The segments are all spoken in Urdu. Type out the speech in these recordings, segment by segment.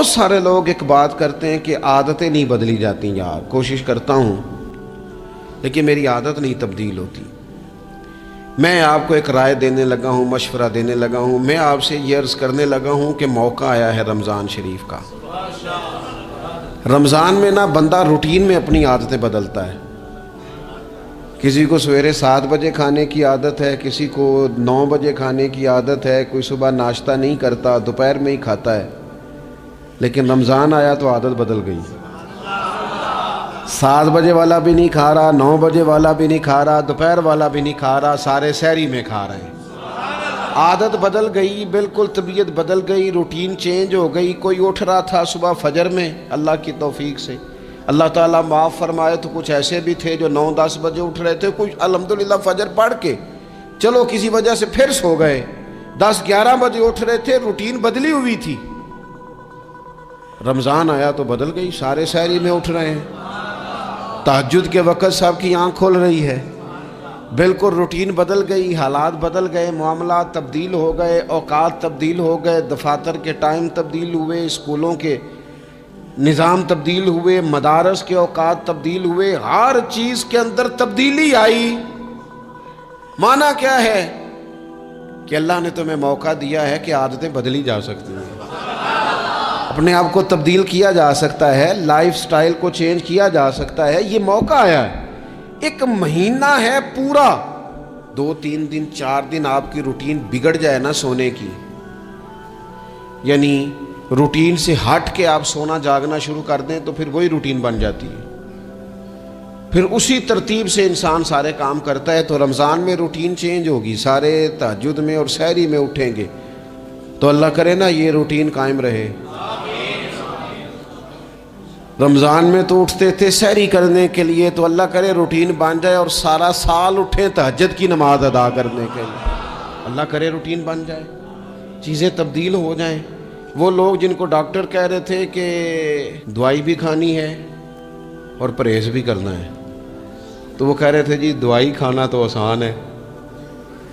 بہت سارے لوگ ایک بات کرتے ہیں کہ عادتیں نہیں بدلی جاتی یار، کوشش کرتا ہوں لیکن میری عادت نہیں تبدیل ہوتی۔ میں آپ کو ایک رائے دینے لگا ہوں، مشورہ دینے لگا ہوں، میں آپ سے یہ عرض کرنے لگا ہوں کہ موقع آیا ہے رمضان شریف کا۔ رمضان میں نا بندہ روٹین میں اپنی عادتیں بدلتا ہے۔ کسی کو سویرے 7 بجے کھانے کی عادت ہے، کسی کو 9 بجے کھانے کی عادت ہے، کوئی صبح ناشتہ نہیں کرتا، دوپہر میں ہی کھاتا ہے۔ لیکن رمضان آیا تو عادت بدل گئی، 7 بجے والا بھی نہیں کھا رہا، 9 بجے والا بھی نہیں کھا رہا، دوپہر والا بھی نہیں کھا رہا، سارے سحری میں کھا رہے ہیں۔ عادت بدل گئی، بالکل طبیعت بدل گئی، روٹین چینج ہو گئی۔ کوئی اٹھ رہا تھا صبح فجر میں، اللہ کی توفیق سے اللہ تعالیٰ معاف فرمائے تو کچھ ایسے بھی تھے جو 9-10 بجے اٹھ رہے تھے، کچھ الحمدللہ فجر پڑھ کے چلو کسی وجہ سے پھر سو گئے، 10-11 بجے اٹھ رہے تھے، روٹین بدلی ہوئی تھی۔ رمضان آیا تو بدل گئی، سارے سحری میں اٹھ رہے ہیں، تہجد کے وقت سب کی آنکھ کھل رہی ہے، بالکل روٹین بدل گئی، حالات بدل گئے، معاملات تبدیل ہو گئے، اوقات تبدیل ہو گئے، دفاتر کے ٹائم تبدیل ہوئے، اسکولوں کے نظام تبدیل ہوئے، مدارس کے اوقات تبدیل ہوئے، ہر چیز کے اندر تبدیلی آئی۔ معنی کیا ہے کہ اللہ نے تمہیں موقع دیا ہے کہ عادتیں بدلی جا سکتی ہیں، اپنے آپ کو تبدیل کیا جا سکتا ہے، لائف سٹائل کو چینج کیا جا سکتا ہے۔ یہ موقع آیا ہے، ایک مہینہ ہے پورا، 2-3 دن 4 دن آپ کی روٹین بگڑ جائے نا سونے کی، یعنی روٹین سے ہٹ کے آپ سونا جاگنا شروع کر دیں تو پھر وہی روٹین بن جاتی ہے، پھر اسی ترتیب سے انسان سارے کام کرتا ہے۔ تو رمضان میں روٹین چینج ہوگی، سارے تہجد میں اور سحری میں اٹھیں گے، تو اللہ کرے نا یہ روٹین قائم رہے۔ رمضان میں تو اٹھتے تھے سحری کرنے کے لیے، تو اللہ کرے روٹین بن جائے اور سارا سال اٹھیں تہجد کی نماز ادا کرنے کے لیے، اللہ کرے روٹین بن جائے، چیزیں تبدیل ہو جائیں۔ وہ لوگ جن کو ڈاکٹر کہہ رہے تھے کہ دوائی بھی کھانی ہے اور پرہیز بھی کرنا ہے، تو وہ کہہ رہے تھے جی دوائی کھانا تو آسان ہے،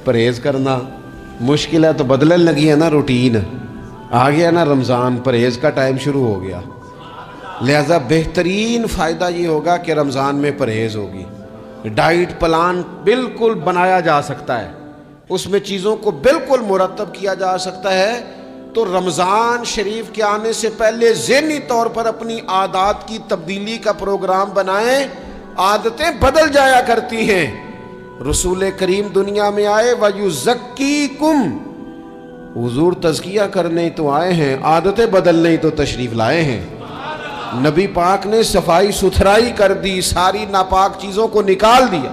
پرہیز کرنا مشکل ہے، تو بدلنے لگی ہے نا روٹین، آ گیا نا رمضان، پرہیز کا ٹائم شروع ہو گیا۔ لہذا بہترین فائدہ یہ ہوگا کہ رمضان میں پرہیز ہوگی، ڈائٹ پلان بالکل بنایا جا سکتا ہے، اس میں چیزوں کو بالکل مرتب کیا جا سکتا ہے۔ تو رمضان شریف کے آنے سے پہلے ذہنی طور پر اپنی عادات کی تبدیلی کا پروگرام بنائیں، عادتیں بدل جایا کرتی ہیں۔ رسول کریم دنیا میں آئے وَيُزَكِّيكُمْ، حضور تزکیہ کرنے تو آئے ہیں، عادتیں بدلنے تو تشریف لائے ہیں۔ نبی پاک نے صفائی ستھرائی کر دی، ساری ناپاک چیزوں کو نکال دیا۔